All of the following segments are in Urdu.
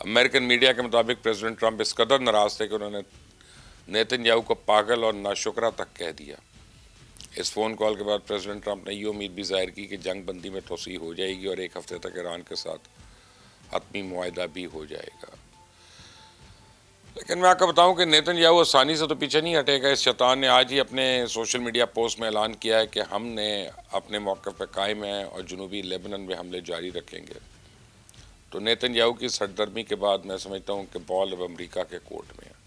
امریکن میڈیا کے مطابق پریزیڈنٹ ٹرمپ اس قدر ناراض تھے کہ انہوں نے نیتن یاہو کو پاگل اور ناشکرا تک کہہ دیا۔ اس فون کال کے بعد پریزیڈنٹ ٹرمپ نے یہ امید بھی ظاہر کی کہ جنگ بندی میں توسیع ہو جائے گی اور ایک ہفتے تک ایران کے ساتھ حتمی معاہدہ بھی ہو جائے گا۔ لیکن میں آپ کو بتاؤں کہ نیتن یاہو آسانی سے تو پیچھے نہیں ہٹے گا۔ اس شیطان نے آج ہی اپنے سوشل میڈیا پوسٹ میں اعلان کیا ہے کہ ہم نے اپنے موقف پہ قائم ہیں اور جنوبی لیبنان میں حملے جاری رکھیں گے۔ تو نیتن یاہو کی سرگرمی کے بعد میں سمجھتا ہوں کہ بال اب امریکہ کے کورٹ میں ہے۔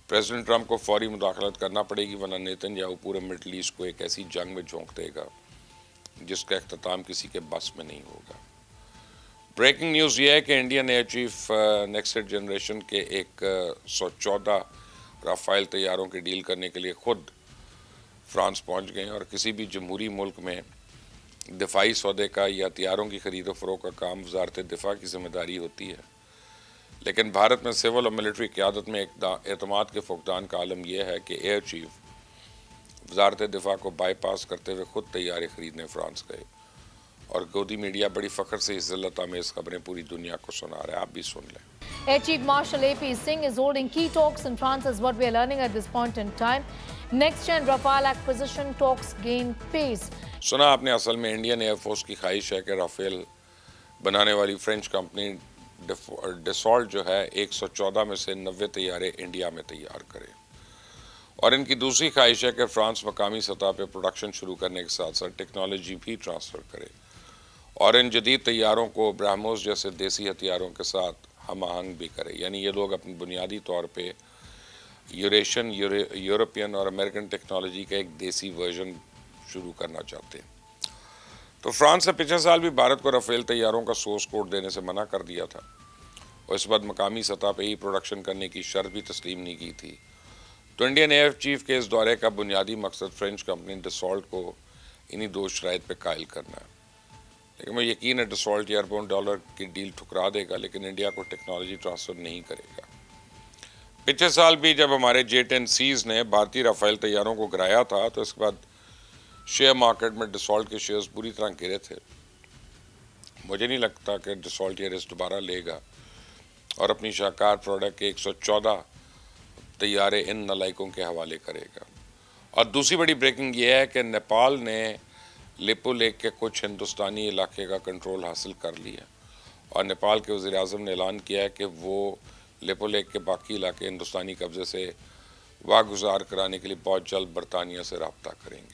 پریزیڈنٹ ٹرمپ کو فوری مداخلت کرنا پڑے گی، ورنہ نیتن یاہو پورے مڈل ایسٹ کو ایک ایسی جنگ میں جھونک دے گا جس کا اختتام کسی کے بس میں نہیں ہوگا۔ بریکنگ نیوز یہ ہے کہ Indian air chief next generation کے 114 رافائل طیاروں کی ڈیل کرنے کے لیے خود فرانس پہنچ گئے ہیں، اور کسی بھی جمہوری ملک میں دفاعی سودے کا یا ہتھیاروں کی خرید و فروخت کا کام وزارت دفاع کی ذمہ داری ہوتی ہے، لیکن بھارت میں سول اور ملٹری قیادت میں اعتماد کے فقدان کا عالم یہ ہے کہ ایئر چیف وزارت دفاع کو بائی پاس کرتے ہوئے خود طیارے خریدنے فرانس گئے، اور گودی میڈیا بڑی فخر سے اس ذلت آمیز خبریں پوری دنیا کو سنا رہا ہے۔ آپ بھی سن لیں۔ Air Chief Marshal AP Singh is holding key talks in France is what we are learning at this point in time. Next-gen Rafale acquisition talks gain pace. سنا آپ نے، اصل میں انڈین ایئر فورس کی خواہش ہے کہ رافیل بنانے والی فرینچ کمپنی ڈسالٹ جو ہے 114 میں سے 90 طیارے انڈیا میں تیار کرے، اور ان کی دوسری خواہش ہے کہ فرانس مقامی سطح پہ پروڈکشن شروع کرنے کے ساتھ ساتھ ٹیکنالوجی بھی ٹرانسفر کرے اور ان جدید طیاروں کو برہموس جیسے دیسی ہتھیاروں کے ساتھ ہم آہنگ بھی کرے۔ یعنی یہ لوگ اپنی بنیادی طور پہ یوریشین، یورپین اور امریکن ٹیکنالوجی کا ایک دیسی ورژن شروع کرنا چاہتے ہیں۔ تو فرانس نے پچھلے سال بھی بھارت کو رافیل طیاروں کا سورس کوڈ دینے سے منع کر دیا تھا، اور اس بعد مقامی سطح پہ ہی پروڈکشن کرنے کی شرط بھی تسلیم نہیں کی تھی۔ تو انڈین ایئر چیف کے اس دورے کا بنیادی مقصد فرینچ کمپنی ڈسالٹ کو انہی دو شرائط پہ قائل کرنا ہے۔ لیکن میں یقین ہے ڈسالٹ $1 کی ڈیل ٹھکرا دے گا، لیکن انڈیا کو ٹیکنالوجی ٹرانسفر نہیں کرے گا۔ پچھلے سال بھی جب ہمارے J-10Cs نے بھارتی رافیل طیاروں کو گرایا تھا تو اس کے بعد شیئر مارکیٹ میں ڈسالٹ کے شیئرز بری طرح گرے تھے۔ مجھے نہیں لگتا کہ ڈسالٹ یہ رسک دوبارہ لے گا اور اپنی شاہکار پروڈکٹ کے 114 طیارے ان نالائکوں کے حوالے کرے گا۔ اور دوسری بڑی بریکنگ یہ ہے کہ نیپال نے لیپو لیک کے کچھ ہندوستانی علاقے کا کنٹرول حاصل کر لیا، اور نیپال کے وزیر اعظم نے اعلان کیا ہے کہ وہ لیپو لیک کے باقی علاقے ہندوستانی قبضے سے واگزار کرانے کے لیے بہت جلد برطانیہ سے رابطہ کریں گے۔